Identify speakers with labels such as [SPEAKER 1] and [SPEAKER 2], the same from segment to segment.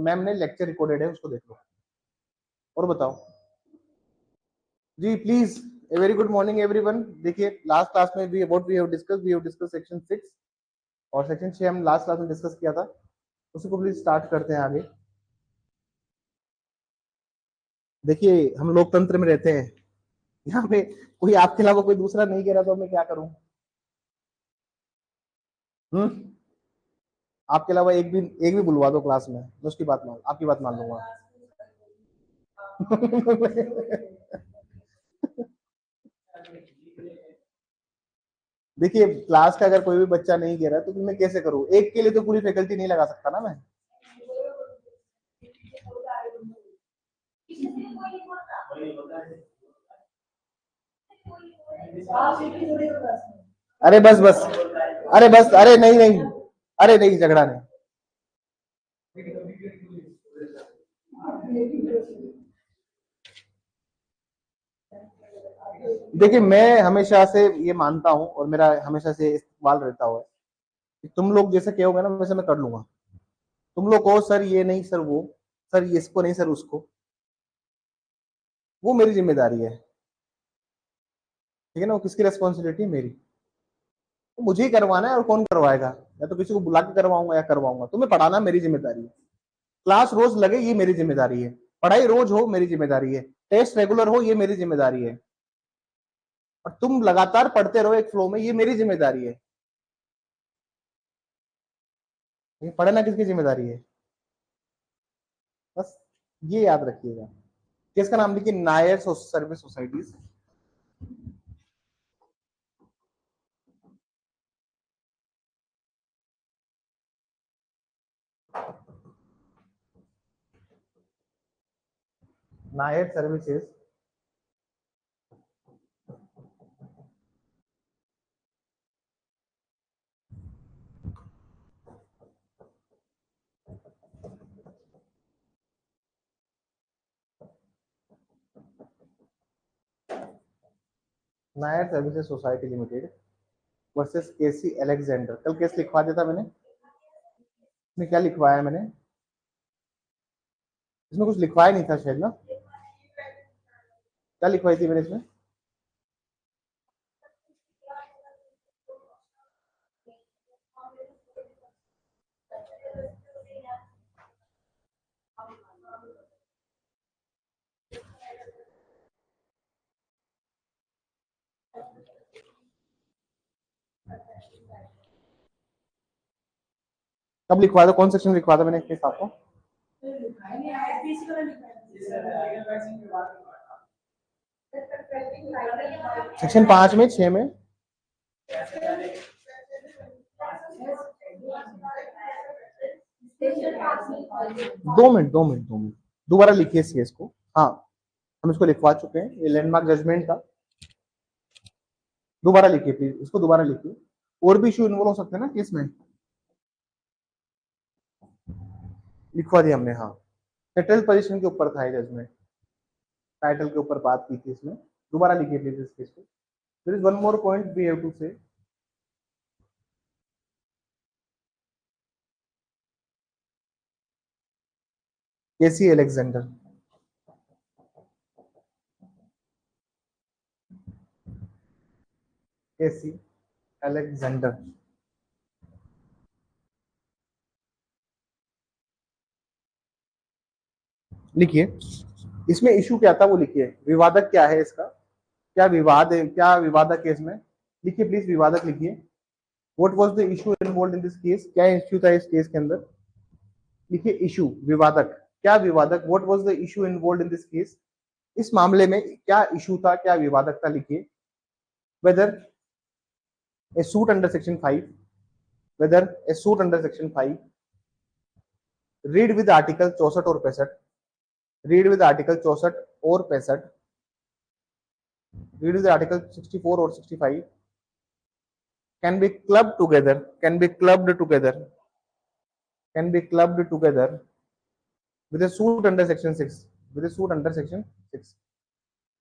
[SPEAKER 1] Ma'am ने lecture recorded है, उसको देख लो। और बताओ जी please. A very good morning everyone. देखिए लास्ट क्लास में वी हैव डिस्कस सेक्शन 6 और सेक्शन 6 हम लास्ट क्लास में डिस्कस किया था, उसी को प्लीज स्टार्ट करते हैं आगे। देखिए हम लोकतंत्र में रहते हैं, यहाँ पे कोई आपके अलावा कोई दूसरा नहीं कह रहा तो मैं क्या करूं? आपके अलावा एक भी बुलवा दो क्लास में, मैं उसकी बात मान आपकी बात मान लूंगा। देखिए क्लास का अगर कोई भी बच्चा नहीं कह रहा है तो मैं कैसे करूं? एक के लिए तो पूरी फैकल्टी नहीं लगा सकता ना मैं। अरे बस बस, अरे बस, अरे नहीं नहीं, अरे नहीं, झगड़ा नहीं। देखिए मैं हमेशा से ये मानता हूं और मेरा हमेशा से इस्तेमाल रहता हुआ है कि तुम लोग जैसे कहोगे ना वैसे मैं कर लूंगा। तुम लोग कहो सर ये नहीं, सर वो, सर ये इसको नहीं, सर उसको, वो मेरी जिम्मेदारी है, ठीक है ना? वो किसकी रिस्पॉन्सिबिलिटी? मेरी। तो मुझे ही करवाना है और कौन करवाएगा? या तो किसी को बुला के करवाऊंगा या करवाऊंगा। तुम्हें पढ़ाना मेरी जिम्मेदारी है, क्लास रोज लगे ये मेरी जिम्मेदारी है, पढ़ाई रोज हो मेरी जिम्मेदारी है, टेस्ट रेगुलर हो ये मेरी जिम्मेदारी है, और तुम लगातार पढ़ते रहो एक फ्लो में, ये मेरी जिम्मेदारी है। ये पढ़ना किसकी जिम्मेदारी है? बस ये याद रखिएगा। किसका नाम लिखिए? Nair service societies. Nair services Nair services society limited versus KC Alexander. कल केस लिखवा दिया था मैंने। इसमें क्या लिखवाया मैंने? इसमें कुछ लिखवाया नहीं था शायद ना। क्या लिखवाई थी मैंने इसमें? कब लिखवाया था? कौन सेक्शन लिखवाया था मैंने केस आपको? सेक्शन 5 में, 6 में? 2 मिनट 2 मिनट 2 मिनट, दोबारा लिखिए इस केस को। हाँ हम इसको लिखवा चुके हैं, ये लैंडमार्क जजमेंट था। दोबारा लिखिए प्लीज, इसको दोबारा लिखिए। और भी इशू इन्वॉल्व हो सकते हैं ना केस में। लिखवा दिया हमने, हाँ। सेटल पोजीशन के ऊपर था ये जजमेंट, टाइटल के ऊपर बात की थी इसमें। दोबारा लिखिए प्लीज इस केस को। There is one more point we have to say. K C Alexander, K C Alexander. लिखिए इसमें इशू क्या था वो लिखिए, विवादक क्या है इसका, क्या विवाद है, क्या विवादक है इसमें? लिखिए प्लीज, विवादक लिखिए। What was the issue involved in this case? क्या इशू था इस केस के अंदर? लिखिए इशू, विवादक, क्या विवादक, what was the issue involved in this case? इस मामले में क्या इशू था, क्या विवादक था? लिखिए whether a suit under section 5, whether a suit under section 5, read with article 64 और 65, रीड विद आर्टिकल 64 और 65, रीड विद आर्टिकल 64 और 65, can be clubbed together, can be clubbed together, can be clubbed together with a suit under section 6, with a suit under section 6,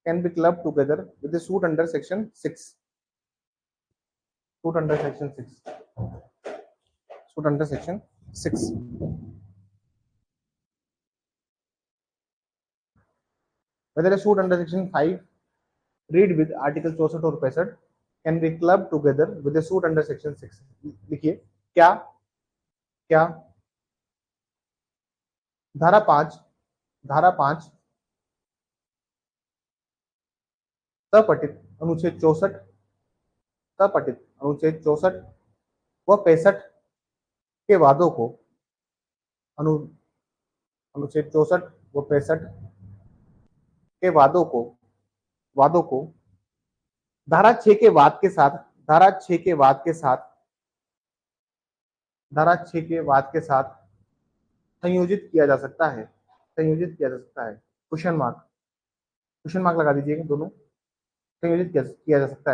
[SPEAKER 1] can be clubbed together with a suit under section 6, suit under section 6, suit under section 6। whether a suit under section 5 read with article 64 और 65 can be clubbed together with a suit under section 6. लिखिए क्या क्या धारा 5 सपठित अनुच्छेद 64 सपठित अनुच्छेद 64 व 65 के वादों को अनुच्छेद 64 व 65 के वादों को धारा 6 के वाद के साथ धारा 6 के वाद के साथ धारा 6 के वाद के साथ संयोजित किया जा सकता है क्वेश्चन मार्क लगा दीजिएगा दोनों। संयोजित किया जा सकता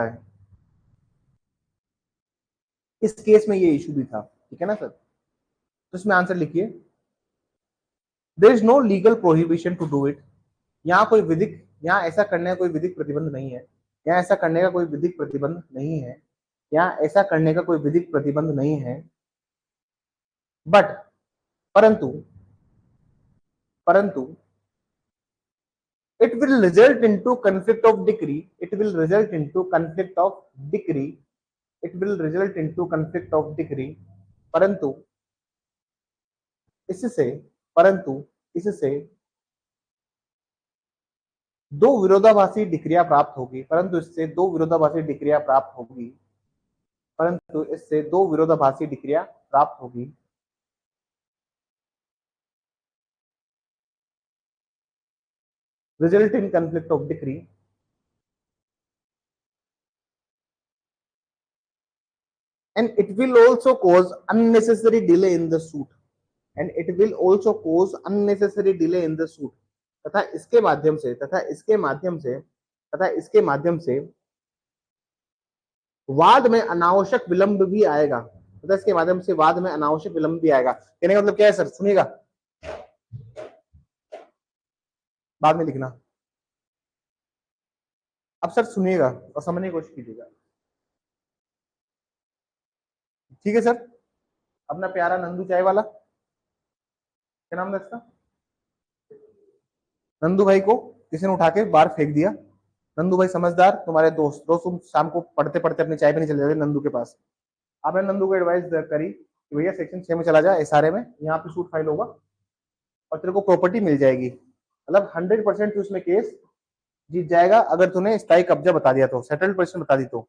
[SPEAKER 1] है इस केस में ये इशू भी था, ठीक है ना सर। तो इसमें आंसर लिखिए there is no legal prohibition to do it. यहाँ ऐसा करने का कोई विधिक प्रतिबंध नहीं है, यहाँ ऐसा करने का कोई विधिक प्रतिबंध नहीं है, बट परंतु it will result into conflict of decree परंतु इससे दो विरोधाभासी डिक्रिया प्राप्त होगी result in conflict of decree and it will also cause unnecessary delay in the suit तथा इसके माध्यम से वाद में अनावश्यक विलंब भी आएगा कहने का मतलब क्या है सर, सुनिएगा, बाद में लिखना। अब सर सुनिएगा और समझने की कोशिश कीजिएगा, ठीक है सर। अपना प्यारा नंदू चाय वाला, क्या नाम है इसका, नंदू भाई को किसी ने उठा के बाहर फेंक दिया। नंदू भाई समझदार, तुम्हारे दोस्त रोज तुम शाम को पढ़ते पढ़ते अपनी चाय पे नहीं चले जाते नंदू के पास। आपने नंदू को एडवाइस करी कि भैया सेक्शन 6 में चला जा, एसआरए में, यहाँ पे सूट फाइल होगा और तेरे को प्रॉपर्टी मिल जाएगी। मतलब 100% उसमें केस जीत जाएगा अगर तूने स्थायी कब्जा बता दिया तो, सेटल्ड पोजीशन बता दी तो।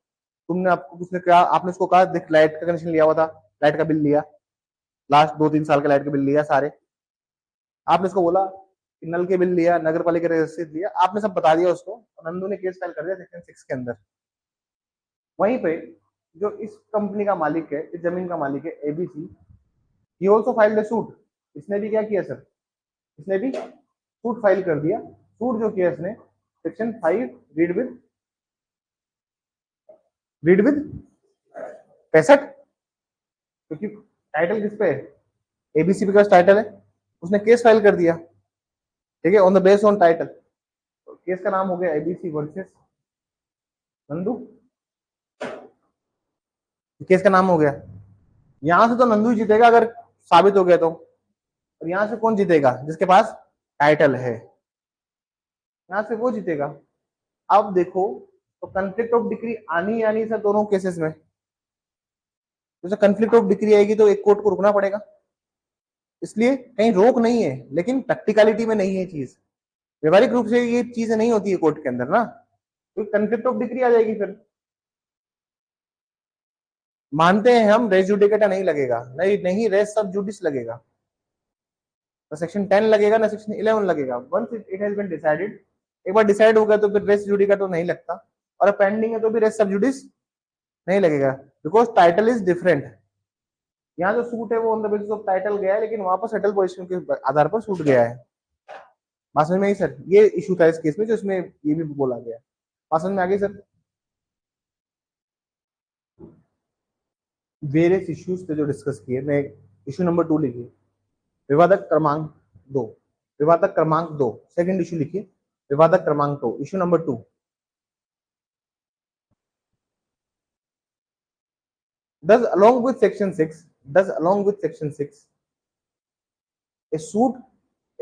[SPEAKER 1] तुमने आपको उसने कहा, आपने उसको कहा देख लाइट का कनेक्शन लिया हुआ था, लाइट का बिल लिया, लास्ट 2-3 साल का लाइट का बिल लिया सारे, आपने उसको बोला नल के बिल लिया, नगर पालिका रसीद लिया, आपने सब बता दिया उसको, नंदू ने केस फाइल कर दिया सेक्शन 6 के अंदर। वहीं पे जो इस कंपनी का मालिक है, इस जमीन का मालिक है ABC, he also filed a suit. इसने भी क्या किया सर, इसने भी सूट फाइल कर दिया। सूट जो किया इसने सेक्शन 5 रीड विद 65, क्योंकि टाइटल किस पे है, एबीसी पे टाइटल है, उसने केस फाइल कर दिया, ठीक है, on the base on title. तो केस का नाम हो गया एबीसी वर्सेस नंदू, केस का नाम हो गया। यहां से तो नंदू जीतेगा अगर साबित हो गया तो, और यहां से कौन जीतेगा, जिसके पास टाइटल है, यहां से वो जीतेगा। अब देखो तो कंफ्लिक्ट ऑफ डिग्री आनी सर दोनों केसेस में, जैसे कंफ्लिक्ट ऑफ डिग्री आएगी तो एक कोर्ट को रुकना पड़ेगा, इसलिए कहीं रोक नहीं है, लेकिन प्रैक्टिकलिटी में नहीं है चीज, व्यवहारिक रूप से ये चीजें नहीं होती है कोर्ट के अंदर ना, तो कंफ्लिक्ट ऑफ डिग्री आ जाएगी। फिर मानते हैं हम रेस जुडिकेटा नहीं लगेगा, नहीं रेस सब जुडिस लगेगा, ना सेक्शन 10 लगेगा ना सेक्शन 11 लगेगा। Once it has been decided, एक बार डिसाइड हो गया तो फिर रेस जुडिकेटा तो नहीं लगता, और पेंडिंग है तो भी रेस सब जुडिस नहीं लगेगा, बिकॉज टाइटल इज डिफरेंट। यहाँ जो सूट है वो on the basis of title गया है, लेकिन वहां पर सेटल पोजीशन के आधार पर सूट गया है। बात समझ में आई सर, ये इशू था इस केस में जो इसमें ये भी बोला गया। बात समझ में आ गई सर। वेरियस इश्यूज थे जो डिस्कस किए, मैं इशू नंबर 2 लिखिए, विवादक क्रमांक 2, सेकंड इशू लिखिए, विवादक क्रमांक 2, issue number 2। Thus, along with section 6, a suit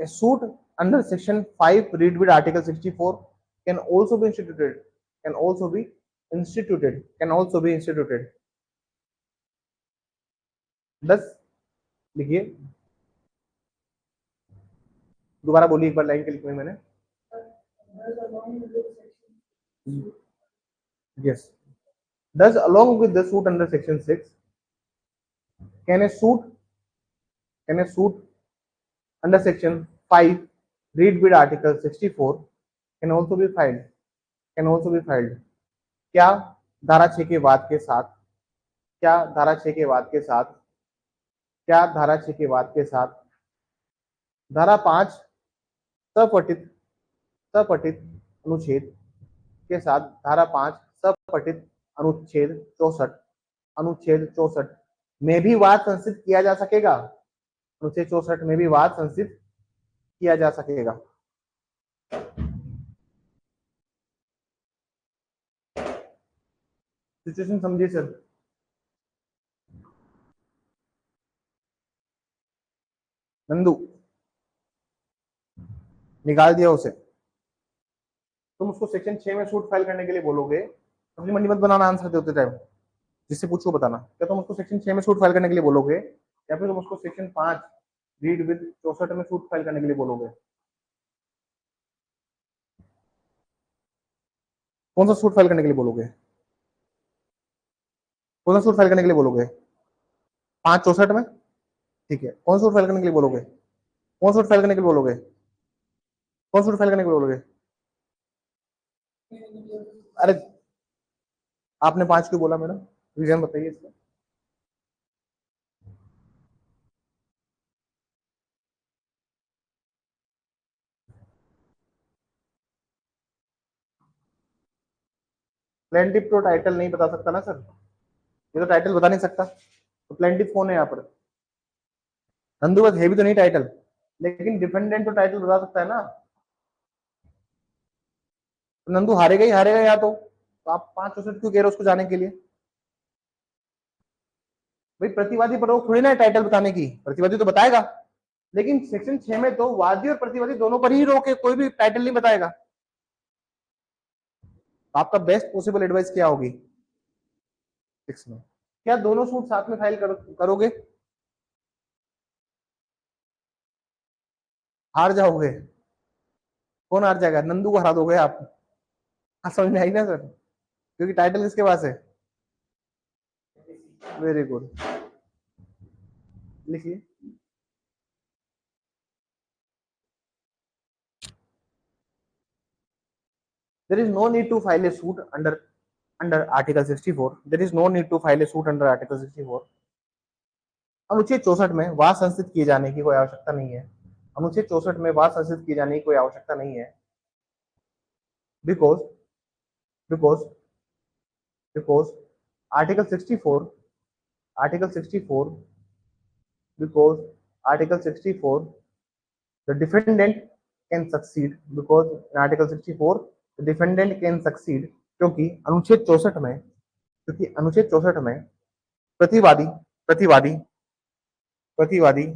[SPEAKER 1] A suit under section 5 read with article 64 can also be instituted, can also be instituted, can also be instituted. दस लिखिए, दोबारा बोलिए एक बार लाइन के लिखने मैंने. Yes. Thus, along with the suit under section 6, can a suit under section 5 read with article 64 can also be filed. Can also be filed. क्या धारा 6 के बाद के साथ, क्या धारा 6 के बाद के साथ, क्या धारा 6 के बाद के साथ धारा 5 सपठित सपठित अनुच्छेद के साथ धारा 5 सपठित अनुच्छेद 64 में भी वाद संसिद्ध किया जा सकेगा. अनुच्छेद 64 में भी वाद संसिद्ध किया जा सकेगा. सिचुएशन समझिए सर. नंदू निकाल दिया उसे. तुम उसको सेक्शन 6 में सूट फाइल करने के लिए बोलोगे. सब्जी मंडी मत बनाना आंसर देते टाइम. जिससे पूछो बताना. क्या तुम उसको सेक्शन 6 में सूट फाइल करने के लिए बोलोगे या फिर तुम उसको सेक्शन 5 रीड विद 64 में सूट फाइल करने के लिए बोलोगे? कौन सा सूट फाइल करने के लिए बोलोगे? कौन सा सूट फाइल करने के लिए बोलोगे? 564 में. ठीक है. कौन सा सूट फाइल करने के लिए बोलोगे? कौन सा सूट फाइल करने के लिए बोलोगे? कौन सा सूट फाइल करने के लिए बोलोगे? अरे आपने 5 क्यों बोला मैडम? रीजन बताइए इसका. प्लेंटिफ तो टाइटल नहीं बता सकता ना सर. ये तो टाइटल बता नहीं सकता. तो प्लेंटिफ कौन है यहाँ पर? नंदू बस है भी तो नहीं टाइटल. लेकिन डिफेंडेंट तो टाइटल बता सकता है ना. तो नंदू हारेगा ही हारेगा. या तो आप 564 क्यों कह रहे हो उसको जाने के लिए? भाई प्रतिवादी पर रोक थोड़ी ना है टाइटल बताने की. प्रतिवादी तो बताएगा. लेकिन सेक्शन 6 में तो वादी और प्रतिवादी दोनों पर ही रोक है. कोई भी टाइटल नहीं बताएगा. तो आपका बेस्ट पॉसिबल एडवाइस क्या होगी 6 में? क्या दोनों सूट साथ में फाइल करोगे? हार जाओगे. कौन हार जाएगा? नंदू को हरा दोगे आप. हाँ समझ में आई ना सर. क्योंकि टाइटल किसके पास है? Very good. लिखिए. There is no need to file a suit under Article 64. There is no need to file a suit under Article 64. अनुच्छेद 64 में वाद संस्थित किए जाने की कोई आवश्यकता नहीं है. अनुच्छेद 64 में वाद संस्थित किए जाने की कोई आवश्यकता नहीं है. Because because because article 64 because Article 64 the defendant can succeed because in Article 64 the defendant can succeed. क्योंकि अनुच्छेद 64 में प्रतिवादी प्रतिवादी प्रतिवादी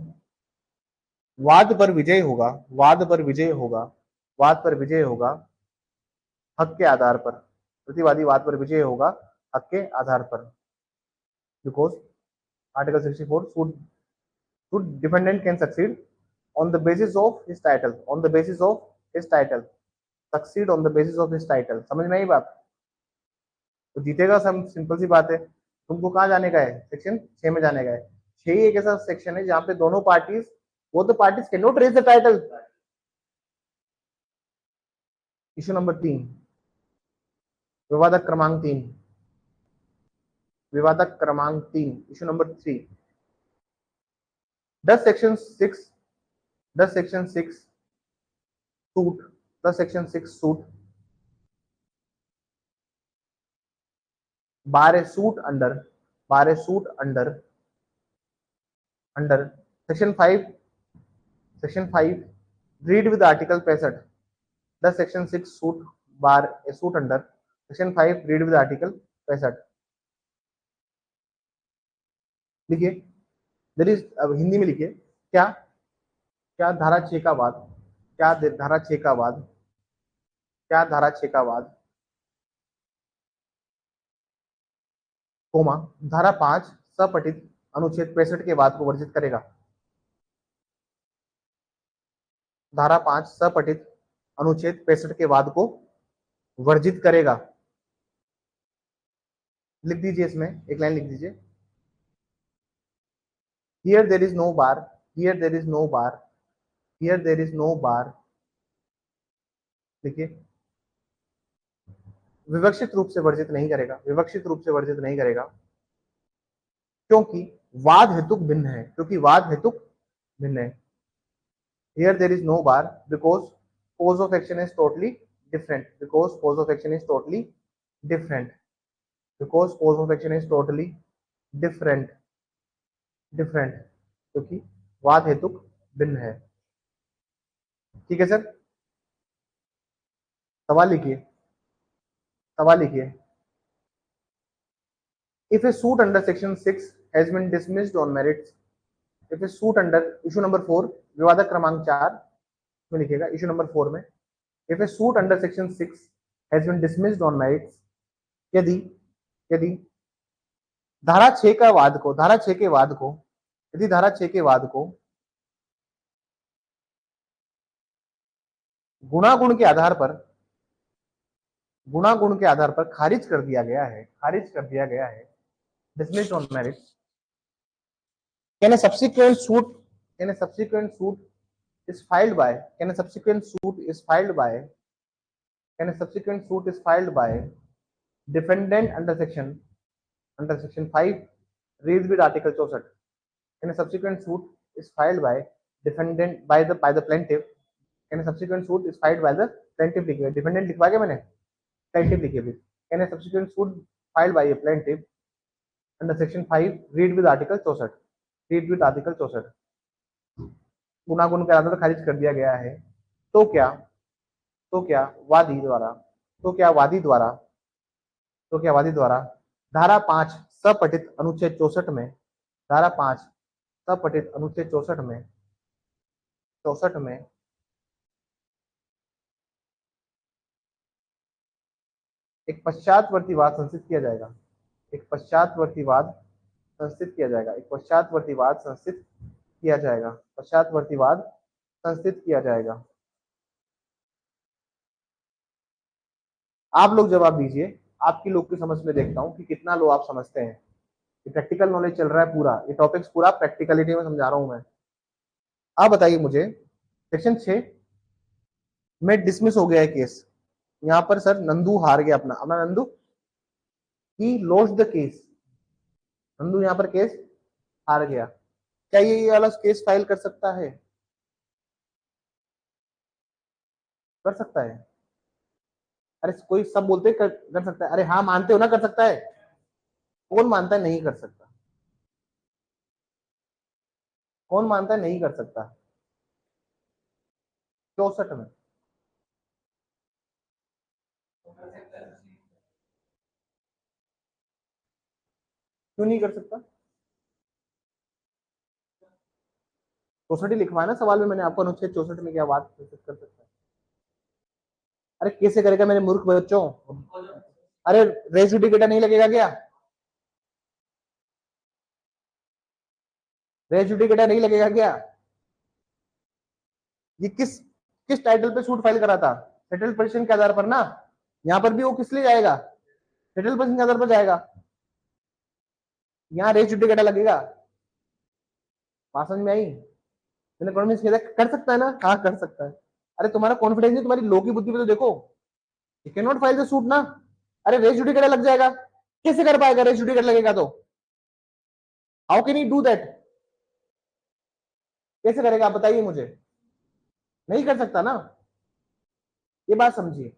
[SPEAKER 1] वाद पर विजय होगा. वाद पर विजय होगा. वाद पर विजय होगा हक के आधार पर. प्रतिवादी वाद पर विजय होगा हक के आधार पर. Because article 64 should defendant can succeed on the basis of his title. On the basis of his title. Succeed on the basis of his title. समझ में आई बात? तो जीतेगा. सब सिंपल सी बात है. तुमको कहाँ जाने का है? सेक्शन 6 में जाने का है. 6 एक ऐसा सेक्शन है जहाँ पे दोनों parties both the parties cannot raise the title. Issue number 3 विवादक क्रमांक 3. विवादक क्रमांक 3 issue number 3. 10 section 6 10 section 6 suit 10 section 6 suit bar a suit under section 5 read with article 65. 10 section 6 suit bar a suit under section 5 read with article 65. लिखिए. There is. अब हिंदी में लिखिए. क्या क्या धारा 6 का बाद, क्या धारा 6 का बाद, क्या धारा 6 का बाद, कोमा, धारा 5 सपठित अनुच्छेद 65 के बाद को वर्जित करेगा। धारा 5 सपठित अनुच्छेद 65 के बाद को वर्जित करेगा। लिख दीजिए, इसमें एक लाइन लिख दीजिए, here there is no bar, here there is no bar, here there is no bar. देखिए, विवक्षित रूप से वर्जित नहीं करेगा, विवक्षित रूप से वर्जित नहीं करेगा, क्योंकि वाद हेतुक भिन्न है, क्योंकि वाद हेतुक भिन्न है। Here there is no bar because cause of action is totally different, because cause of action is totally different, because cause of action is totally different, different, क्योंकि वाद हेतुक भिन्न है। ठीक है सर, सवाल लिखिए, सवाल लिखिए। If a suit under section 6 has been dismissed on merits, if a suit under issue number 4, विवादक क्रमांक 4 में लिखिएगा, issue number 4 में, if a suit under section 6 has been dismissed on merits, यदि यदि धारा 6 का वाद को, धारा 6 के वाद को, यदि धारा 6 के वाद को गुणागुण के आधार पर, गुणागुण के आधार पर खारिज कर दिया गया है, खारिज कर दिया गया है, dismissed on merit, can a subsequent suit, can a subsequent suit is filed by, can a subsequent suit is filed by, can a subsequent suit is filed by defendant under section 5 reads with article 64, can a subsequent suit is filed by defendant by the plaintiff, can a subsequent suit is filed by the plaintiff, लिखिए, defendant लिखवा के मैंने, plaintiff लिखिए भी, can a subsequent suit filed by a plaintiff under section 5 read with article 64, read with article 64, गुणागुण के आधार पर खारिज कर दिया गया है, तो क्या, तो क्या वादी द्वारा, तो क्या वादी द्वारा, तो क्या वादी द्वारा धारा 5 सपठित अनुच्छेद 64 में, धारा 5 सपठित अनुच्छेद 64 में, 64 में एक पश्चातवर्ती वाद संस्थित किया जाएगा, एक पश्चातवर्ती वाद संस्थित किया जाएगा, एक पश्चातवर्ती वाद संस्थित किया जाएगा, पश्चातवर्ती वाद संस्थित किया जाएगा। आप लोग जवाब दीजिए, आपकी लोग की समझ में देखता हूं कि कितना लोग आप समझते हैं। ये प्रैक्टिकल नॉलेज चल रहा है पूरा, ये टॉपिक्स पूरा प्रैक्टिकलिटी में समझा रहा हूं मैं। आप बताइए मुझे, सेक्शन 6 में डिसमिस हो गया है केस, यहाँ पर सर नंदू हार गया अपना, Nandu he lost the case, Nandu यहाँ पर केस हार गया, क्या ये वाला केस फाइल कर सकता है, कर सकता है? अरे कोई सब बोलते कर सकता है, अरे हाँ मानते हो ना कर सकता है, कौन मानता है नहीं कर सकता, कौन मानता है नहीं कर सकता? 64 में क्यों नहीं कर सकता? 64 लिखवा है ना सवाल में मैंने आपको, अनुच्छेद 64 में क्या बात कर सकता है? अरे कैसे करेगा मेरे मूर्ख बच्चों? अरे रेस जुडिकेटा नहीं लगेगा क्या? रेस जुडिकेटा नहीं लगेगा क्या? ये किस किस टाइटल पे सूट फाइल करा था? सेटल पोजीशन के आधार पर ना, यहाँ पर भी वो किस लिए जाएगा? सेटल पोजीशन के आधार पर जाएगा, यहाँ रेस जुडिकेटा लगेगा। बात समझ में आई? मैंने कॉन्फिडेंस किया कर सकता है ना, हाँ कर सकता है। अरे तुम्हारा कॉन्फिडेंस नहीं, तुम्हारी लो की बुद्धि पे तो देखो, you can not file the suit ना। अरे रेस जुडिकेटा लग जाएगा, कैसे कर पाएगा? रेस जुडिकेटा लगेगा तो how can you do that? कैसे करेगा आप बताइए मुझे, नहीं कर सकता ना, ये बात समझिए।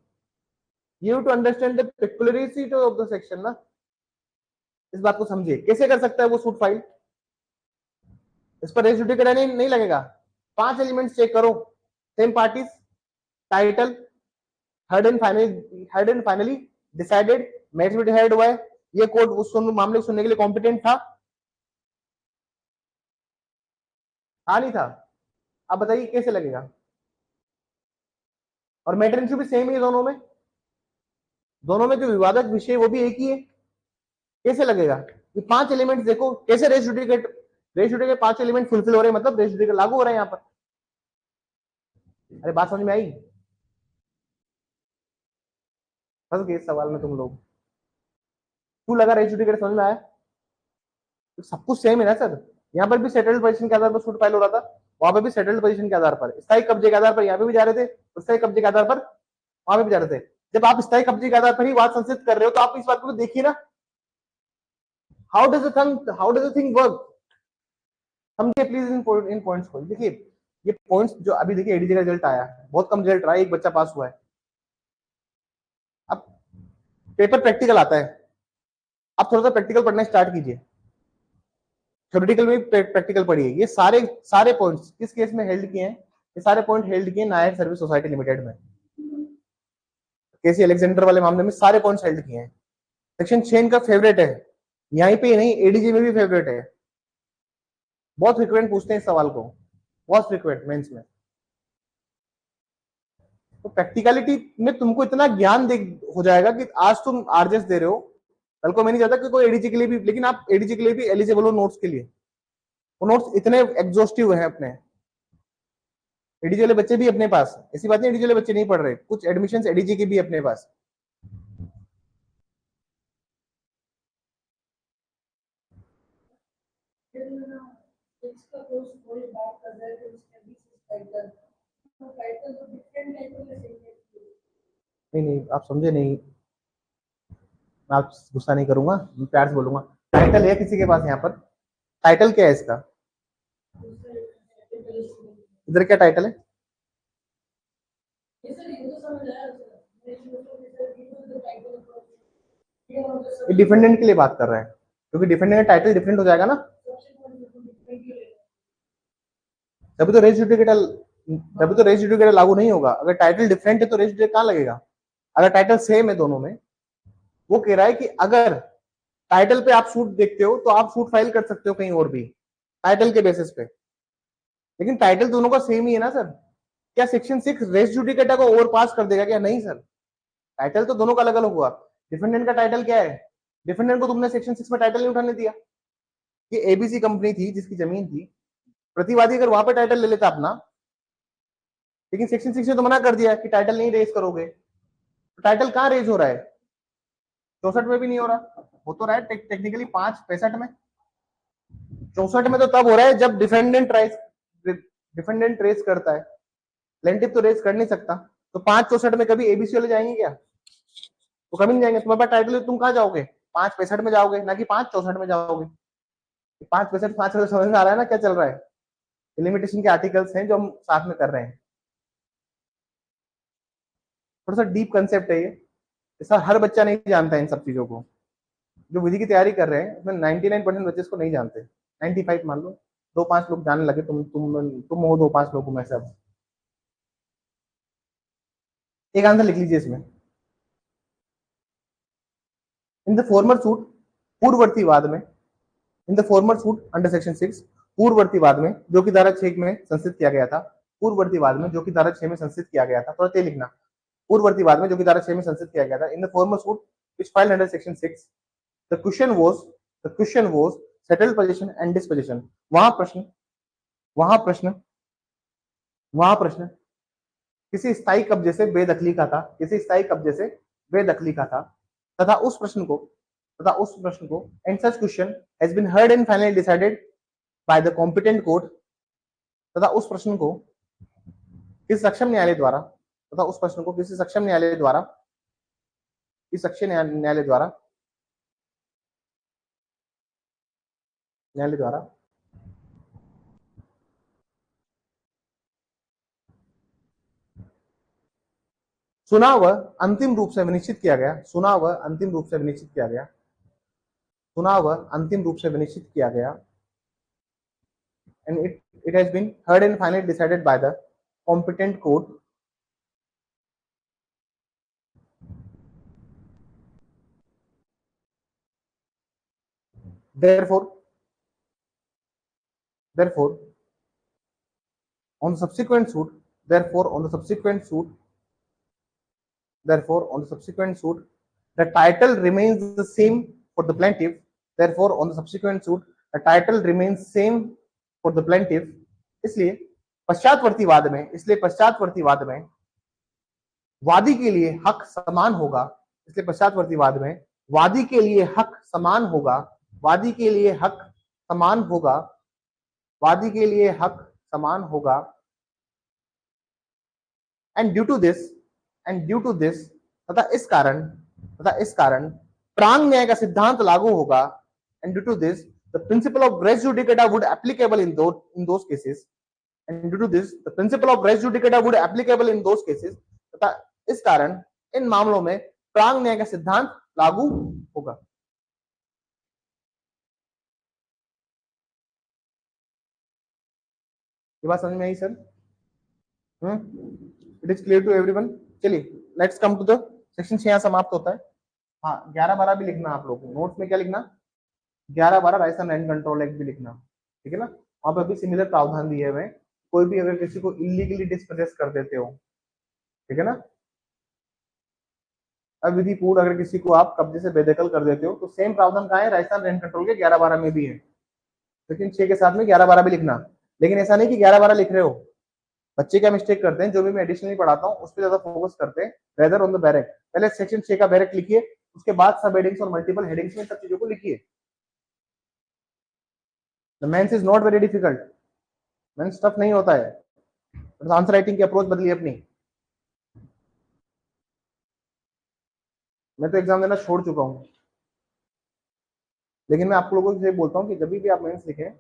[SPEAKER 1] You to understand the peculiarity of the section ना, इस बात को समझिए, कैसे कर सकता है वो सूट फाइल? इस पर रेस जुडिकेटा नहीं लगेगा। 5 एलिमेंट्स चेक करो, same parties, title, heard and finally decided, match में हेड हुआ है, ये कोर्ट उस मामले को सुनने के लिए कॉम्पिटेंट था? हाँ नहीं था? आप बताइए कैसे लगेगा? और मैटर इशू भी सेम ही है दोनों में, दोनों में जो विवादक विषय वो भी एक ही है, कैसे लगेगा? ये 5 एलिमेंट्स देखो कैसे रेस के 5 एलिमेंट फुलफिल हो रहे हैं, मतलब रेस लागू हो रहा है यहाँ पर। अरे बात समझ में आई? फंस गए इस सवाल में तुम लोग। क्यों लगा रेस समझ में आया? तो सब कुछ सेम है ना सर, यहाँ पर भी सेटल्ड पोजीशन के आधार पर सूट फाइल हो रहा था, वहां पर भी सेटल्ड पोजीशन के आधार पर, स्थायी कब्जे के आधार पर यहाँ पे भी जा रहे थे, स्थायी कब्जे के आधार पर वहां पे भी जा रहे थे। जब आप स्थायी कब्जे के आधार पर ही बात संसिद्ध कर रहे हो तो आप इस बात को देखिए ना, how does the thing work. समझिए प्लीज इन पॉइंट्स को। देखिए ये पॉइंट्स जो अभी देखिए एडीजे का रिजल्ट आया, बहुत कम रिजल्ट रहा है, एक बच्चा पास हुआ है। अब पेपर प्रैक्टिकल आता है, आप थोड़ा सा प्रैक्टिकल पढ़ना स्टार्ट कीजिए, थ्योरेटिकल में प्रैक्टिकल पढ़िए। ये सारे सारे पॉइंट्स किस केस में हेल्ड किए हैं? ये सारे पॉइंट हेल्ड किए नायर सर्विस सोसाइटी लिमिटेड में, केसी अलेक्जेंडर वाले मामले में सारे पॉइंट्स हेल्ड किए हैं। सेक्शन 6 इनका फेवरेट है, यहीं पे नहीं एडीजे में भी फेवरेट है, बहुत फ्रिक्वेंट पूछते हैं इस सवाल को, बहुत फ्रिक्वेंट मेंस में। तो प्रैक्टिकलिटी में तुमको इतना ज्ञान दे हो जाएगा कि आज तुम आरजेस दे रहे हो, कल को मैं नहीं चाहता कि कोई एडीजी के लिए भी, लेकिन आप एडीजी के लिए भी एलिजिबल हो नोट्स के लिए। वो नोट्स इतने एग्जॉस्टिव हैं अपने, एडीजी वाले बच्चे भी अपने पास, ऐसी बात नहीं एडीजी वाले बच्चे नहीं पढ़ रहे, कुछ एडमिशन एडीजी के भी अपने पास। नहीं नहीं आप समझे नहीं, मैं आप गुस्सा नहीं करूंगा, मैं प्यार से बोलूंगा। टाइटल है किसी के पास यहाँ पर? टाइटल क्या है इसका? इधर क्या टाइटल है? ये डिफेंडेंट के लिए बात कर रहे हैं, क्योंकि डिफेंडेंट का टाइटल डिफरेंट हो जाएगा ना, तभी तो रेस जुडिकेटल, तभी तो रेस जुडिकेटल लागू नहीं होगा। अगर टाइटल डिफरेंट है तो रेस जुडिकेटल कहाँ लगेगा? अगर टाइटल सेम है दोनों में, वो कह रहा है कि अगर टाइटल पे आप सूट देखते हो तो आप सूट फाइल कर सकते हो कहीं और भी टाइटल के बेसिस पे, लेकिन टाइटल दोनों का सेम ही है ना सर। क्या सेक्शन 6 रेस जुडिकेटा को ओवर पास कर देगा क्या? नहीं सर, टाइटल तो दोनों का अलग अलग हुआ। डिफेंडेंट का टाइटल क्या है? डिफेंडेंट को तुमने सेक्शन 6 में टाइटल नहीं उठाने दिया, ये एबीसी कंपनी थी जिसकी जमीन थी, प्रतिवादी अगर वहां पर टाइटल ले लेता अपना, लेकिन सेक्शन 6 ने तो मना कर दिया कि टाइटल नहीं रेज करोगे, तो टाइटल कहाँ रेज हो रहा है? 64 में भी नहीं हो रहा, हो तो रहा है टेक्निकली 5 65 में, 64 में तो तब हो रहा है जब डिफेंडेंट रेस करता है, प्लेंटिफ तो रेस कर नहीं सकता। तो 5 64 में कभी एबीसी वाले जाएंगे क्या? तो कभी नहीं जाएंगे। तुम्हारे पास टाइटल है, तुम कहाँ जाओगे? 5 65 में जाओगे, ना कि 5 64 में जाओगे। 5 65 समझ में आ रहा है ना क्या चल रहा है? लिमिटेशन के आर्टिकल्स हैं जो हम साथ में कर रहे हैं, थोड़ा सा डीप कंसेप्ट है ये, ऐसा हर बच्चा नहीं जानता है इन सब चीजों को। जो विधि की तैयारी कर रहे हैं उसमें 99% बच्चे इसको नहीं जानते, 95 मान लो, 2 5 लोग जानने लगे, तुम हो 2 5 लोगों में से। अब एक आंसर लिख लीजिए इसमें, इन द फॉर्मर सूट पूर्ववर्ती वाद में, in the former suit under section 6 पूर्ववर्ती वाद में जो कि धारा 6 में संस्थित किया गया था, पूर्ववर्ती वाद में जो कि धारा 6 में संस्थित किया गया था, थोड़ा तेज लिखना, पूर्ववर्ती वाद में जो कि धारा 6 में संस्थित किया गया था, in the former suit which filed under section 6 the question was settled possession and disposition। वहां प्रश्न वहां प्रश्न वहां प्रश्न किसी स्थायी कब्जे से बेदखली का था, किसी स्थायी कब्जे से बेदखली का था, तथा उस प्रश्न को and such question has been heard and finally decided by the competent court, तथा उस प्रश्न को किसी सक्षम न्यायालय द्वारा, तथा उस प्रश्न को किसी सक्षम न्यायालय द्वारा, किसी सक्षम न्यायालय द्वारा न्यायालय द्वारा सुना व अंतिम रूप से विनिश्चित किया गया, सुना व अंतिम रूप से विनिश्चित किया गया, सुना व अंतिम रूप से विनिश्चित किया गया, and it has been heard and finally decided by the competent court, therefore therefore On the subsequent suit, therefore, on the subsequent suit, the title remains the same for the plaintiff. Therefore, on the subsequent suit, the title remains same for the plaintiff. इसलिए पश्चातवर्ती वाद में वादी के लिए हक समान होगा। इसलिए पश्चातवर्ती वाद में वादी के लिए हक समान होगा। वादी के लिए हक समान होगा। वादी के लिए हक समान होगा। एंड ड्यू टू दिस तथा इस कारण प्रांग न्याय का सिद्धांत लागू होगा। And due to this the principle of res judicata would applicable in those cases. And due to this the principle of res judicata would applicable in those cases. तथा इस कारण इन मामलों में प्रांग न्याय का सिद्धांत लागू होगा। ये बात समझ में आई sir? It is clear to everyone. चलिए let's come to the section 6 समाप्त होता है। हाँ 11-12 भी लिखना आप लोग नोट्स में। क्या लिखना? 11-12 राजस्थान लैंड कंट्रोल एक्ट भी लिखना, ठीक है ना? वहां पर भी सिमिलर प्रावधान दिए हुए। कोई भी अगर किसी को इलीगली डिस्पोजेस कर देते हो, ठीक है ना, अविधि पूर्ण अगर किसी को आप कब्जे से बेदखल कर देते हो तो सेम प्रावधान कहाँ है? राजस्थान लैंड कंट्रोल के 11-12 में भी है। लेकिन 6 के साथ में 11-12 भी लिखना। लेकिन ऐसा नहीं कि 11-12 लिख रहे हो। बच्चे क्या मिस्टेक करते हैं, जो भी मैं एडिशनली पढ़ाता हूँ उस पर ज्यादा फोकस करते हैं रेदर ऑन द बैरक। पहले सेक्शन 6 का बैरक लिखिए, उसके बाद सब हेडिंग्स और मल्टीपल हेडिंग्स में सब चीजों को लिखिए। The mains is not very difficult, mains tough नहीं होता है, बस आंसर राइटिंग की अप्रोच बदलिए अपनी। मैं तो एग्जाम देना छोड़ चुका हूँ, लेकिन मैं आप लोगों से बोलता हूँ कि जब भी आप मेंस लिखें,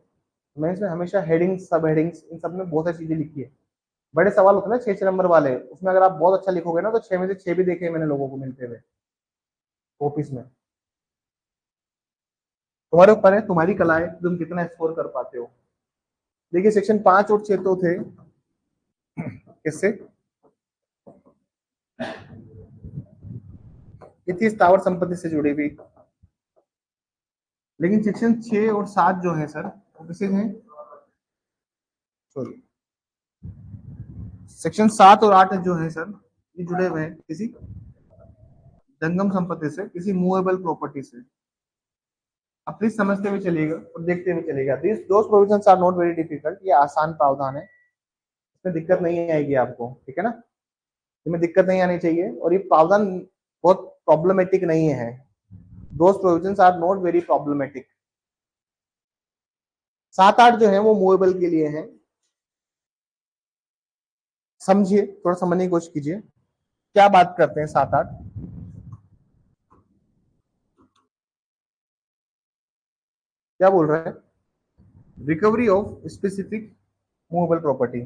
[SPEAKER 1] मेंस में हमेशा हेडिंग्स, सब हेडिंग्स, इन सब में बहुत सारी चीजें लिखिए। बड़े सवाल होते हैं ना 6 नंबर वाले, उसमें अगर आप बहुत अच्छा लिखोगे ना तो 6 में से 6 भी देखे मैंने लोगों को मिलते हुए ऑफिस में। तुम्हारे ऊपर है, तुम्हारी कला है, तुम कितना स्कोर कर पाते हो। देखिए सेक्शन 5 और 6 तो थे किससे? ये थी स्थावर संपत्ति से जुड़ी हुई। लेकिन सेक्शन 6 और 7 जो है सर वो किससे हैं? सॉरी, सेक्शन 7 और 8 जो है सर ये जुड़े हुए हैं किसी जंगम संपत्ति से, किसी मूवेबल प्रॉपर्टी से। आप प्लीज समझते हुए चलिएगा और देखते हुए चलिएगा। This those provisions are not very difficult, ये आसान प्रावधान है, इसमें दिक्कत नहीं आएगी आपको, ठीक है ना? इसमें दिक्कत नहीं आनी चाहिए और ये प्रावधान बहुत प्रॉब्लमेटिक नहीं है। Those provisions are not very problematic. 7-8 जो है वो मूवेबल के लिए है। समझिए, थोड़ा समझने की कोशिश कीजिए क्या बात करते हैं 7-8। क्या बोल रहे हैं? Recovery of specific movable property.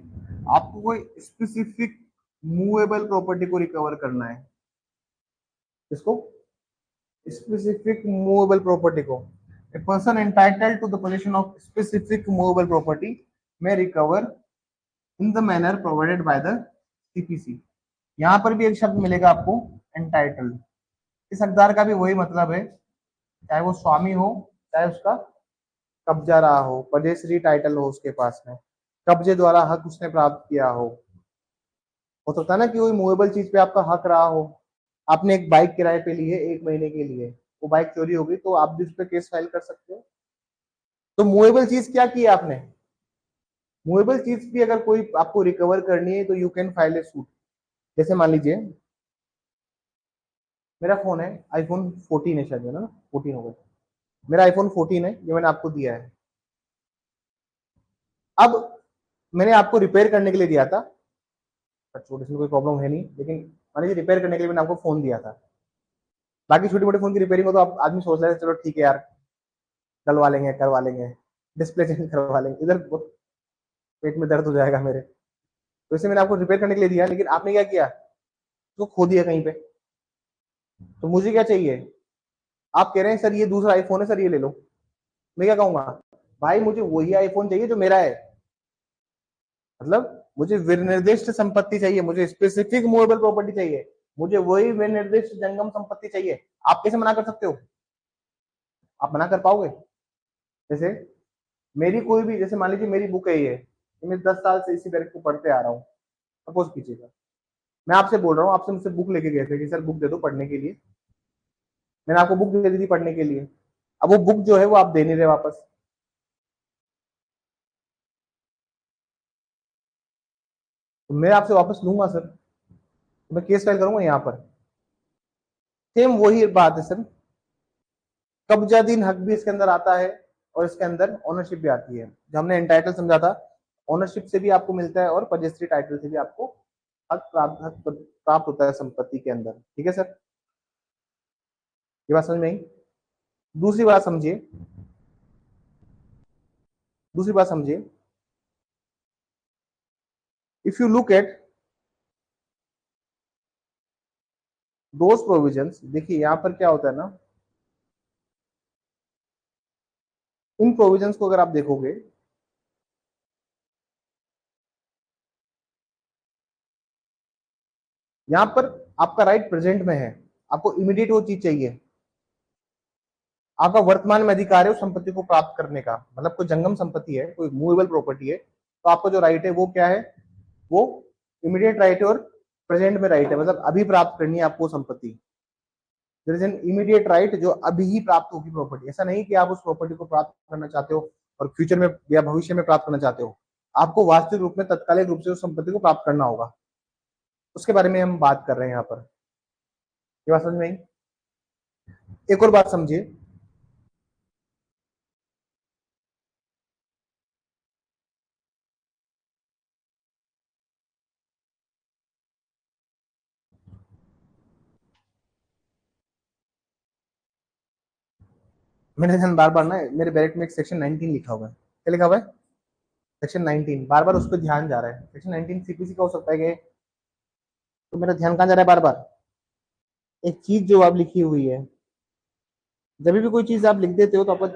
[SPEAKER 1] आपको कोई स्पेसिफिक मूवेबल प्रॉपर्टी को रिकवर करना है। इसको स्पेसिफिक मूवेबल प्रॉपर्टी को a person entitled to the position of specific movable property में recover in the manner provided by the CPC. यहां पर भी एक शब्द मिलेगा आपको, एंटाइटल्ड। इस हकदार का भी वही मतलब है, चाहे वो स्वामी हो, चाहे उसका कब्जा रहा हो, पजेसरी टाइटल हो उसके पास में, कब्जे द्वारा हक उसने प्राप्त किया हो सकता है ना कि कोई मूवेबल चीज पे आपका हक रहा हो। आपने एक बाइक किराए पे ली है 1 महीने के लिए, वो बाइक चोरी हो गई तो आप भी उस पर केस फाइल कर सकते हो। तो मूवेबल चीज क्या की आपने? मूवेबल चीज भी अगर कोई आपको रिकवर करनी है तो you can file A suit. जैसे मान लीजिए मेरा फोन है आईफोन 14 है, शायद है ना, 14 होगा। मेरा आईफोन 14 है, ये मैंने आपको दिया है। अब मैंने आपको रिपेयर करने के लिए दिया था, छोटे इसमें कोई प्रॉब्लम है नहीं, लेकिन मान लीजिए रिपेयर करने के लिए मैंने आपको फोन दिया था। बाकी छोटे मोटे फोन की रिपेयरिंग हो तो आप आदमी सोच रहे थे चलो ठीक है यार डलवा लेंगे, करवा लेंगे, डिस्प्ले चेंज करवा लेंगे, इधर पेट में दर्द हो जाएगा मेरे। तो इसे मैंने आपको रिपेयर करने के लिए दिया, लेकिन आपने क्या किया, तो खो दिया कहीं पे। तो मुझे क्या चाहिए? आप कह रहे हैं सर ये दूसरा आईफोन है, सर ये ले लो। मैं क्या कहूंगा, भाई मुझे वही आईफोन चाहिए जो मेरा है। मतलब मुझे विनिर्दिष्ट संपत्ति चाहिए, मुझे स्पेसिफिक मूवेबल प्रॉपर्टी चाहिए, मुझे वही विनिर्दिष्ट जंगम संपत्ति चाहिए। आप कैसे मना कर सकते हो? आप मना कर पाओगे? जैसे मेरी कोई भी, जैसे मान लीजिए मेरी बुक है ये, मैं 10 साल से इसी बैरिक को पढ़ते आ रहा हूँ। सपोज कीजिएगा मैं आपसे बोल रहा हूँ, आपसे मुझसे बुक लेके गए थे कि सर बुक दे दो पढ़ने के लिए, मैंने आपको बुक दे दी थी पढ़ने के लिए, अब वो बुक जो है वो आप दे नहीं रहे वापस, तो मैं आपसे वापस लूंगा सर, तो मैं केस फाइल करूंगा यहाँ पर। सेम वही बात है सर, कब्जाधीन हक भी इसके अंदर आता है और इसके अंदर ओनरशिप भी आती है। जो हमने एंटाइटल समझा था, ओनरशिप से भी आपको मिलता है और पजेस्ट्री टाइटल से भी आपको हक प्राप्त होता है संपत्ति के अंदर। ठीक है सर, ये बात समझ में आई। दूसरी बात समझिए, दूसरी बात समझिए, if you look at those provisions, देखिए यहां पर क्या होता है ना, इन प्रोविजंस को अगर आप देखोगे, यहां पर आपका राइट प्रेजेंट में है, आपको इमीडिएट वो चीज चाहिए, आपका वर्तमान में अधिकार है उस संपत्ति को प्राप्त करने का। मतलब कोई जंगम संपत्ति है, कोई मूवेबल प्रॉपर्टी है, तो आपका जो राइट है वो क्या है, वो इमीडिएट राइट है और प्रेजेंट में राइट है, मतलब अभी प्राप्त करनी है आपको संपत्ति। There is an immediate right जो अभी ही प्राप्त होगी प्रॉपर्टी। ऐसा नहीं कि आप उस प्रॉपर्टी को प्राप्त करना चाहते हो और फ्यूचर में या भविष्य में प्राप्त करना चाहते हो, आपको वास्तविक रूप में तत्कालिक रूप से उस संपत्ति को प्राप्त करना होगा, उसके बारे में हम बात कर रहे हैं यहाँ पर। ये बात समझ में आई। एक और बात समझिए, मैंने ध्यान बार बार ना मेरे बैरेट में एक सेक्शन 19 लिखा हुआ है, क्या लिखा हुआ है, सेक्शन 19, बार बार उस पर ध्यान जा रहा है। सेक्शन 19 सीपीसी का हो सकता है कि, तो मेरा ध्यान कहाँ जा रहा है बार बार, एक चीज जो आप लिखी हुई है, जब भी कोई चीज आप लिख देते हो तो आपको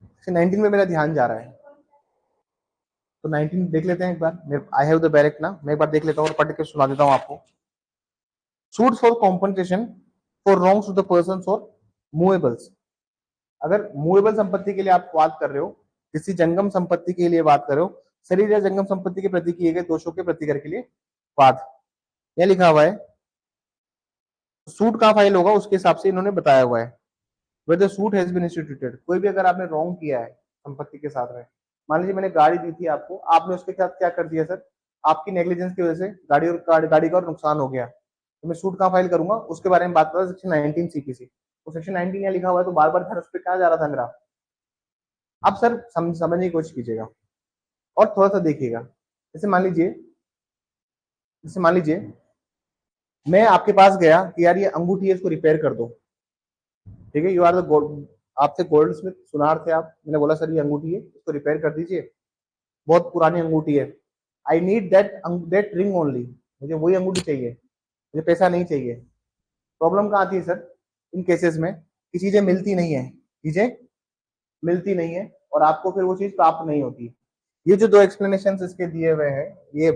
[SPEAKER 1] सेक्शन 19 में मेरा ध्यान जा रहा है। तो 19 देख लेते हैं एक बार, आई हैव द बैरेक्ट ना, मैं एक बार देख लेता हूँ और पढ़ के सुना देता हूँ आपको। Suit for compensation for wrongs to the persons और मूवेबल्स। अगर मूवेबल संपत्ति के लिए आप बात कर रहे हो, किसी जंगम संपत्ति के लिए बात कर रहे हो, शरीर या जंगम संपत्ति के प्रति किए गए दोषों के प्रतिकर के लिए बात, यह लिखा हुआ है। सूट कहाँ फाइल होगा उसके हिसाब से इन्होंने बताया हुआ है। Whether suit has been instituted, कोई भी अगर आपने रॉन्ग किया है संपत्ति के साथ में, मान लीजिए मैंने गाड़ी दी थी आपको, आपने उसके साथ क्या कर दिया सर, आपकी नेग्लिजेंस की वजह से गाड़ी का और नुकसान हो गया, तो मैं सूट कहाँ फाइल करूंगा उसके बारे में बात कर रहा हूँ, सेक्शन 19 सीपीसी। तो सेक्शन 19 यहाँ लिखा हुआ है, तो बार बार ध्यान उस पर कहाँ जा रहा था मेरा। अब सर समझने की कोशिश कीजिएगा और थोड़ा सा देखिएगा। जैसे मान लीजिए मैं आपके पास गया कि यार ये अंगूठी है, इसको रिपेयर कर दो, ठीक है, यू आर द गोल्ड, आपसे गोल्ड स्मिथ सुनार थे आप, मैंने बोला सर ये अंगूठी है इसको रिपेयर कर दीजिए, बहुत पुरानी अंगूठी है, I need that ring only, मुझे वही अंगूठी चाहिए, मुझे पैसा नहीं चाहिए। प्रॉब्लम कहाँ आती है सर, इन केसेस में कि चीजें मिलती नहीं है, चीजें मिलती नहीं है और आपको फिर वो चीज प्राप्त नहीं होती। ये जो दो एक्सप्लेनेशन इसके दिए हुए हैं, ये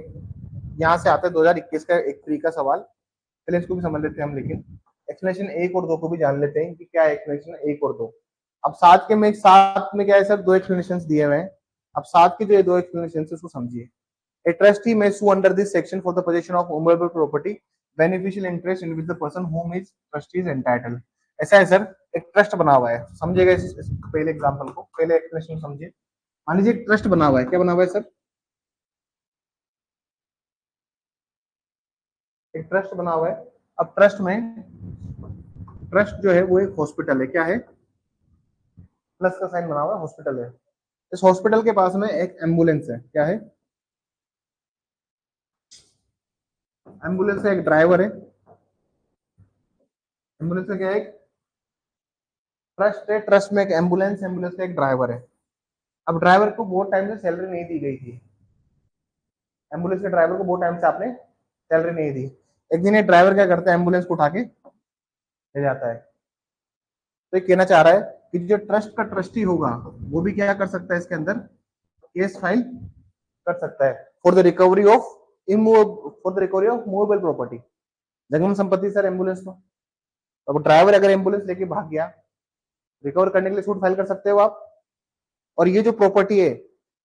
[SPEAKER 1] यहाँ से आता है 2021 का एक फ्री का सवाल, पहले इसको भी समझ लेते हैं हम, लेकिन एक्सप्लेनेशन एक और दो को भी जान लेते हैं कि क्या है एक्सप्लेनेशन एक और दो। अब साथ में क्या है सर, दो एक्सप्लेनेशन दिए हुए हैं, अब साथ के जो ये दो एक्सप्लेनेशन उसको समझिए। A trustee may sue under this section for the possession of movable property, beneficial interest in which the person whom is trustee is entitled। ऐसा है सर, एक ट्रस्ट बना हुआ है, समझिएगा इस पहले एग्जांपल को, पहले एक्सप्लेनेशन समझिए। मान लीजिए एक ट्रस्ट बना हुआ है, क्या बना हुआ है सर, एक ट्रस्ट बना हुआ है। अब ट्रस्ट जो है वो एक हॉस्पिटल है, क्या है, प्लस का साइन बना हुआ है, हॉस्पिटल है। इस हॉस्पिटल के पास में एक एम्बुलेंस है, क्या है, एम्बुलेंस का एक ड्राइवर है, एम्बुलेंस का क्या है, ट्रस्ट है, ट्रस्ट में एक एम्बुलेंस, एम्बुलेंस का एक ड्राइवर है। अब ड्राइवर को बहुत टाइम से सैलरी नहीं दी गई थी, एम्बुलेंस के ड्राइवर को बहुत टाइम से आपने सैलरी नहीं दी। एक दिन ये ड्राइवर क्या करता है, एम्बुलेंस को उठा के ले जाता है। तो ये कहना चाह रहा है कि जो ट्रस्ट का ट्रस्टी होगा वो भी क्या कर सकता है, इसके अंदर केस फाइल कर सकता है for the recovery of movable property, जंगम संपत्ति सर एम्बुलेंस को। अब ड्राइवर अगर एम्बुलेंस लेके भाग गया, रिकवर करने के लिए सूट फाइल कर सकते हो आप। और ये जो प्रॉपर्टी है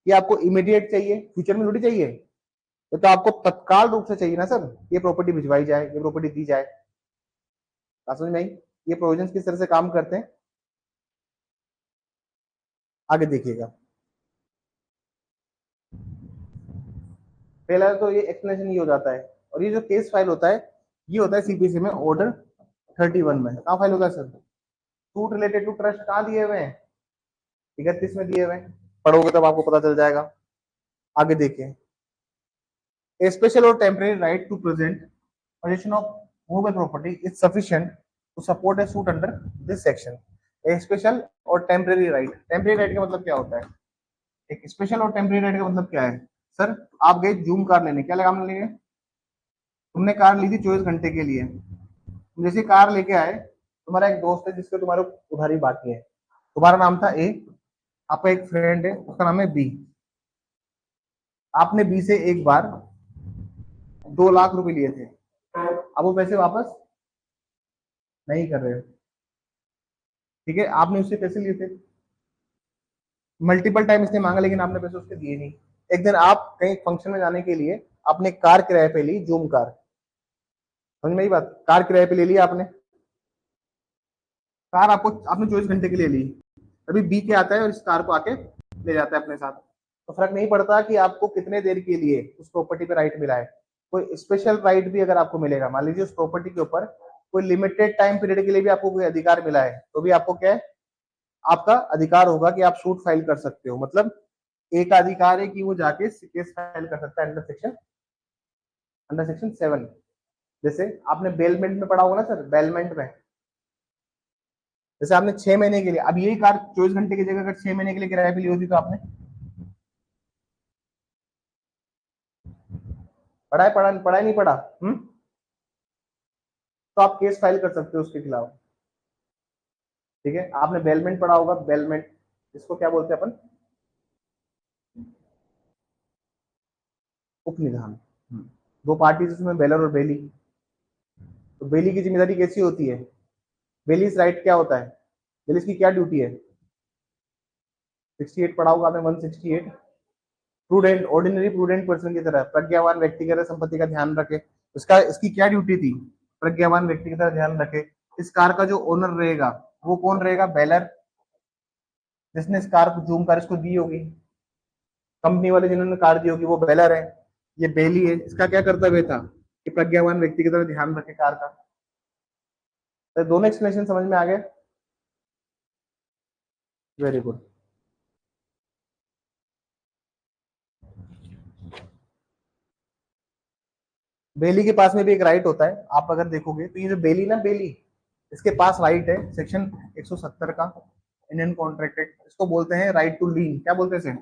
[SPEAKER 1] ये आपको इमीडिएट चाहिए, फ्यूचर में थोड़ी चाहिए, तो आपको तत्काल रूप से चाहिए ना सर, ये प्रॉपर्टी भिजवाई जाए, ये प्रॉपर्टी दी जाए। बात समझ में आई? ये प्रोविजन किस तरह से काम करते हैं, आगे देखिएगा। पहला तो ये एक्सप्लेनेशन ये हो जाता है, और ये जो केस फाइल होता है ये होता है सीपीसी में ऑर्डर 31 में। कहाँ फाइल होता है sir? Suit related to trust कहाँ दिए हुए हैं? 31 में दिए हुए हैं, पढ़ोगे तब आपको पता चल जाएगा। आगे देखिए, a special or temporary right to present possession of movable property is sufficient to support a suit under this section. A special और temporary right, temporary right का मतलब क्या होता है? एक स्पेशल और टेम्परेरी राइट का मतलब क्या है? सर आप गए जूम कार लेने, क्या लगा लेंगे, तुमने कार ली थी 24 घंटे के लिए, तुम जैसे कार लेके आए, तुम्हारा एक दोस्त है जिसके तुम्हारे उधारी बाकी है, तुम्हारा नाम था ए, आपका एक फ्रेंड है उसका नाम है बी, आपने बी से एक बार 2 लाख रुपए लिए थे, अब वो पैसे वापस नहीं कर रहे हो, ठीक है, आपने उससे पैसे लिए थे, मल्टीपल टाइम इसने मांगा लेकिन आपने पैसे उसके दिए नहीं। एक दिन आप कहीं फंक्शन में जाने के लिए आपने कार किराए पे ली, जूम कार, समझ में आई बात, कार किराए पे ले ली आपने, कार आपको आपने 24 घंटे के लिए ली, अभी बी के आता है और इस कार को आके ले जाता है अपने साथ, तो फर्क नहीं पड़ता कि आपको कितने देर के लिए उस प्रॉपर्टी पे राइट मिला है, कोई स्पेशल राइट भी अगर आपको मिलेगा, मान लीजिए उस प्रॉपर्टी के ऊपर कोई लिमिटेड टाइम पीरियड के लिए भी आपको कोई अधिकार मिला है, तो भी आपको क्या है, आपका अधिकार होगा कि आप सूट फाइल कर सकते हो। मतलब एक अधिकार है कि वो जाके केस फाइल कर सकता है अंडर सेक्शन 7। जैसे आपने बेलमेंट में पढ़ा होगा ना सर, बेलमेंट में जैसे आपने 6 महीने के लिए, अब यही कार 24 घंटे की जगह अगर 6 महीने के लिए किराए पे ली होती तो आपने पढ़ा नहीं पढ़ा, तो आप केस फाइल कर सकते हो उसके खिलाफ, ठीक है। आपने बेलमेंट पढ़ा होगा, बेलमेंट इसको क्या बोलते हैं अपन, उपनिधान, दो पार्टीज उसमें बेलर और बेली, तो बेली की जिम्मेदारी कैसी होती है, बेलीज राइट क्या होता है, बेलीज की क्या ड्यूटी है, 68 पढ़ा होगा आपने, 168, प्रूडेंट, ऑर्डिनरी प्रूडेंट पर्सन की तरह प्रज्ञावान व्यक्ति की तरह संपत्ति का ध्यान रखे, इसका इसकी क्या ड्यूटी थी, प्रज्ञावान व्यक्ति की तरह ध्यान रखे। इस कार का जो ओनर रहेगा वो कौन रहेगा, बेलर, जिसने इस कार को जूम कार इसको दी होगी, कंपनी वाले जिन्होंने कार दी होगी वो बेलर है, ये बेली है, इसका क्या कर्तव्य था कि प्रज्ञावान व्यक्ति की तरह ध्यान रखे कार का। तो दोनों एक्सप्लेनेशन समझ में आ गए, वेरी गुड। बेली के पास में भी एक राइट होता है, आप अगर देखोगे तो ये जो बेली ना, बेली इसके पास राइट है, सेक्शन 170 का इंडियन कॉन्ट्रैक्ट एक्ट, इसको बोलते हैं राइट टू लीन, क्या बोलते हैं,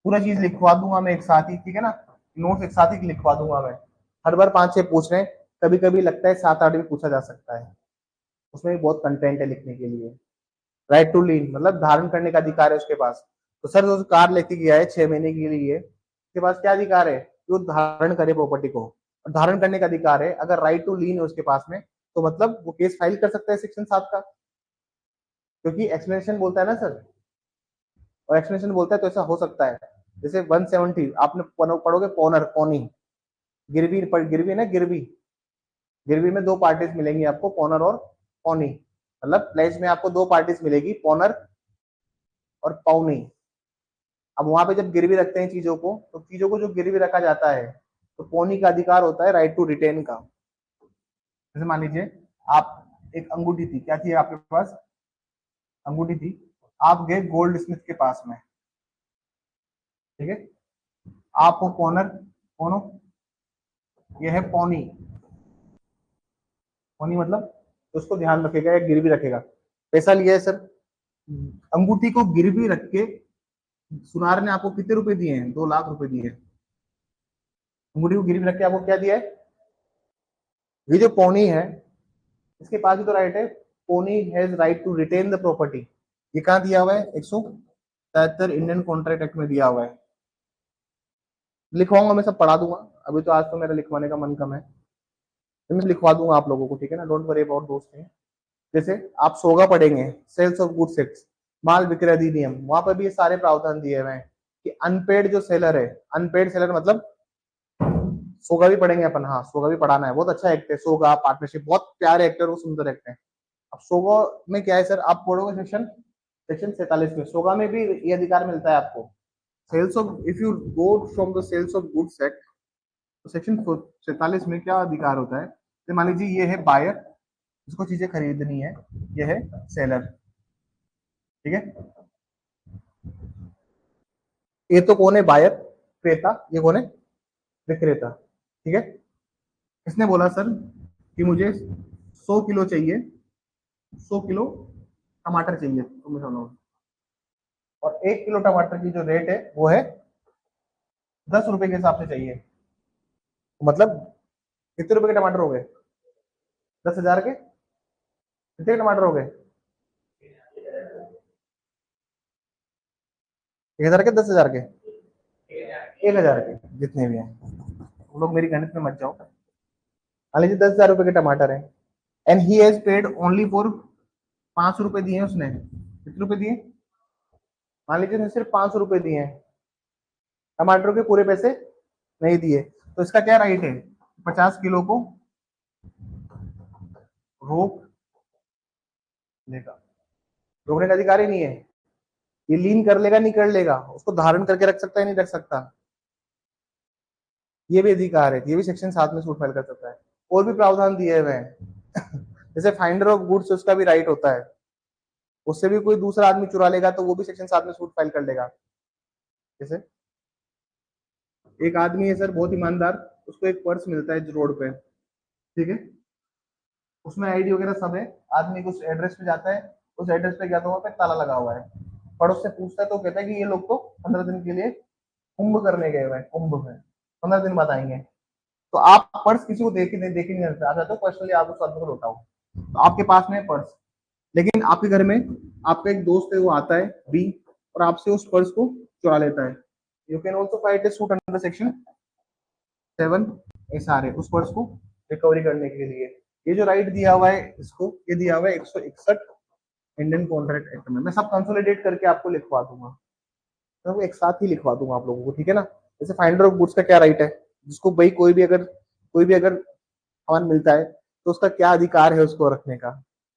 [SPEAKER 1] पूरा चीज लिखवा दूंगा मैं एक साथ ही, ठीक है ना, नोट्स एक साथ ही लिखवा दूंगा मैं, हर बार 5-6 पूछ रहे हैं, कभी कभी लगता है 7-8 भी पूछा जा सकता है, उसमें भी बहुत कंटेंट है लिखने के लिए। राइट टू लीन मतलब धारण करने का अधिकार है उसके पास, तो सर जो कार लेके गया है 6 महीने के लिए, उसके पास क्या अधिकार है, वो धारण करे प्रॉपर्टी को, धारण करने का अधिकार है, अगर राइट टू लीन है उसके पास में तो मतलब वो केस फाइल कर सकता है सेक्शन 7 का, क्योंकि एक्सप्लेनेशन बोलता है ना सर, और एक्सप्लेनेशन बोलता है तो ऐसा हो सकता है। जैसे 170 आपने पढ़ोगे, पोनर पोनी, गिरवी गिरवी ना, गिरवी, गिरवी में 2 पार्टीज मिलेंगी आपको, पोनर और पोनी, मतलब प्लेज में आपको 2 पार्टीज मिलेगी, पोनर और पौनी। अब वहां पे जब गिरवी रखते हैं चीजों को, तो चीजों को जो गिरवी रखा जाता है तो पोनी का अधिकार होता है राइट टू रिटेन का। जैसे मान लीजिए आप, एक अंगूठी थी, क्या थी आपके पास, अंगूठी थी, आप गए गोल्ड स्मिथ के पास में, ठीक है, आप वो पोनर, कौन हो, ये है पौनी, पौनी मतलब तो उसको ध्यान रखेगा या गिरवी रखेगा, पैसा लिया है सर, अंगूठी को गिरवी रख के सुनार ने आपको कितने रुपए दिए हैं, 2 लाख रुपए दिए हैं, अंगूठी को गिरवी रख के आपको क्या दिया है, ये जो पौनी है इसके पास भी तो राइट है, pawnee has right to retain the property, ये कहाँ दिया हुआ है, 173 इंडियन कॉन्ट्रैक्ट एक्ट में दिया हुआ है। लिखवाऊंगा मैं, सब पढ़ा दूंगा, अभी तो आज तो मेरा लिखवाने का मन कम है, तो मैं लिखवा दूंगा आप लोगों को, ठीक है ना, don't worry about those things. जैसे आप सोगा पढ़ेंगे, सेल्स ऑफ गुड्स एक्ट, माल विक्रय अधिनियम, वहां पर भी ये सारे प्रावधान दिए हुए हैं कि अनपेड जो सेलर है, अनपेड सेलर मतलब सोगा भी पढ़ेंगे अपन, हाँ सोगा भी पढ़ाना है, बहुत अच्छा एक्ट है सोगा, पार्टनरशिप, बहुत प्यारे एक्ट है, वो सुंदर एक्ट है। अब सोगा में क्या है सर, आप पढ़ोगे सेक्शन सेक्शन 47 में, सोगा में भी ये अधिकार मिलता है आपको। Sales of, if you go from the sales of goods act, तो सेक्शन 47 में क्या अधिकार होता है, तो मान लीजिए ये है बायर, जिसको चीजें खरीदनी है, ये है सेलर, ठीक है। ये तो कौन है, बायर क्रेता, ये कौन है, विक्रेता, ठीक है। इसने बोला सर कि मुझे 100 किलो चाहिए, 100 किलो टमाटर चाहिए तुम्हें दोनों, और 1 किलो टमाटर की जो रेट है वो है 10 रुपए के हिसाब से चाहिए, तो मतलब कितने रुपए के टमाटर हो गए, 10,000 के, कितने के टमाटर हो गए, 1,000 के, 10,000 के, 1,000 के, जितने भी हैं, तुम लोग मेरी गणित में मत जाओ। मान लीजिए 10,000 रुपए के टमाटर है, and he has paid only for, 5 रुपए दिए उसने, कितने रुपए दिए, मान लीजिए उसने सिर्फ 500 रुपए दिए हैं, टमाटरों के पूरे पैसे नहीं दिए, तो इसका क्या राइट है, 50 किलो को रोक लेगा, रोकने का अधिकार ही नहीं है, ये लीन कर लेगा नहीं कर लेगा, उसको धारण करके रख सकता है नहीं रख सकता, ये भी अधिकार है, ये भी सेक्शन 7 में सूट फाइल कर सकता है। और भी प्रावधान दिए हुए हैं जैसे फाइंडर ऑफ गुड्स, उसका भी राइट होता है, उससे भी कोई दूसरा आदमी चुरा लेगा तो वो भी सेक्शन 7 में सूट फाइल कर लेगा। जैसे एक आदमी है सर बहुत ईमानदार, उसको एक पर्स मिलता है रोड पे, ठीक है, उसमें आईडी वगैरह सब है, आदमी उस एड्रेस पे जाता है, उस एड्रेस पे गया तो वहां पे ताला लगा हुआ है, पड़ोस से पूछता है तो कहता है कि ये लोग तो 15 दिन के लिए कुंभ करने गए हुए हैं, कुंभ में 15 दिन बाद आएंगे। तो आप पर्स किसी को देखे नहीं आ जाते, पर्सनली आप उस आदमी को लौटाओ, तो आपके पास में पर्स, लेकिन आपके घर में आपका एक दोस्त है वो आता है बी, और आपसे उस पर्स को चुरा लेता है, you can also fight A suit under section 7 SRA, उस पर्स को रिकवरी करने के लिए। ये जो राइट दिया हुआ है इसको, ये दिया हुआ है 161 इंडियन कॉन्ट्रैक्ट एक्ट में। मैं सब कंसोलिडेट करके आपको लिखवा दूंगा, मैं वो एक साथ ही लिखवा दूंगा आप लोगों को, ठीक है ना। जैसे फाइंडर ऑफ गुड्स का क्या राइट है, जिसको भाई कोई भी अगर सामान मिलता है तो उसका क्या अधिकार है उसको रखने का,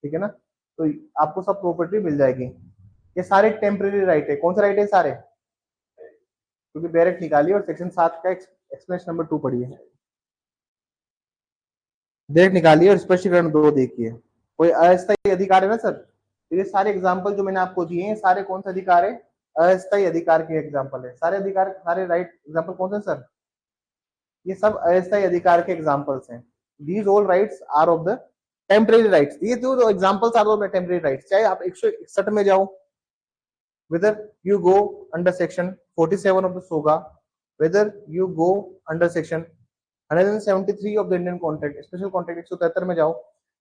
[SPEAKER 1] ठीक है ना, तो आपको सब प्रॉपर्टी मिल जाएगी। ये सारे टेम्परेरी राइट है, कौन सा राइट है सारे, क्योंकि डायरेक्ट निकालिए और सेक्शन 7 का एक्सप्लेनेशन नंबर 2 पढ़िए, डायरेक्ट निकालिए और स्पष्टीकरण 2 देखिए। कोई अस्थायी अधिकार है ना सर, तो ये सारे एग्जाम्पल जो मैंने आपको दिए हैं सारे कौन सा अधिकार है, अस्थायी अधिकार के एग्जाम्पल है, सारे अधिकार सारे राइट एग्जाम्पल कौन से सर, ये सब अस्थायी अधिकार के एग्जाम्पल्स हैं। These all rights are of the temporary rights, ये जो examples are of the temporary rights, चाहे आप 161 में जाओ, whether you go under section 47 of the SOGA, whether you go under section 173 of the Indian Contract, special contract 173 में जाओ,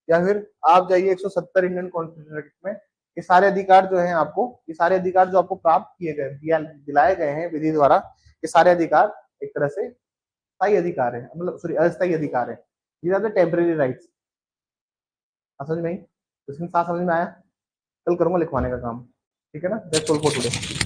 [SPEAKER 1] या फिर आप जाइए 170 इंडियन कॉन्ट्रैक्ट में, ये सारे अधिकार जो हैं आपको, ये सारे अधिकार जो आपको प्राप्त किए गए, दिलाए गए हैं विधि द्वारा, ये सारे अधिकार एक तरह से स्थायी अधिकार है, मतलब सॉरी अस्थायी अधिकार है, ये आर द टेम्परेरी राइट्स। समझ में आई, इसमें साथ समझ में आया, कल करूंगा लिखवाने का काम, ठीक है ना, दैट्स ऑल फॉर टुडे।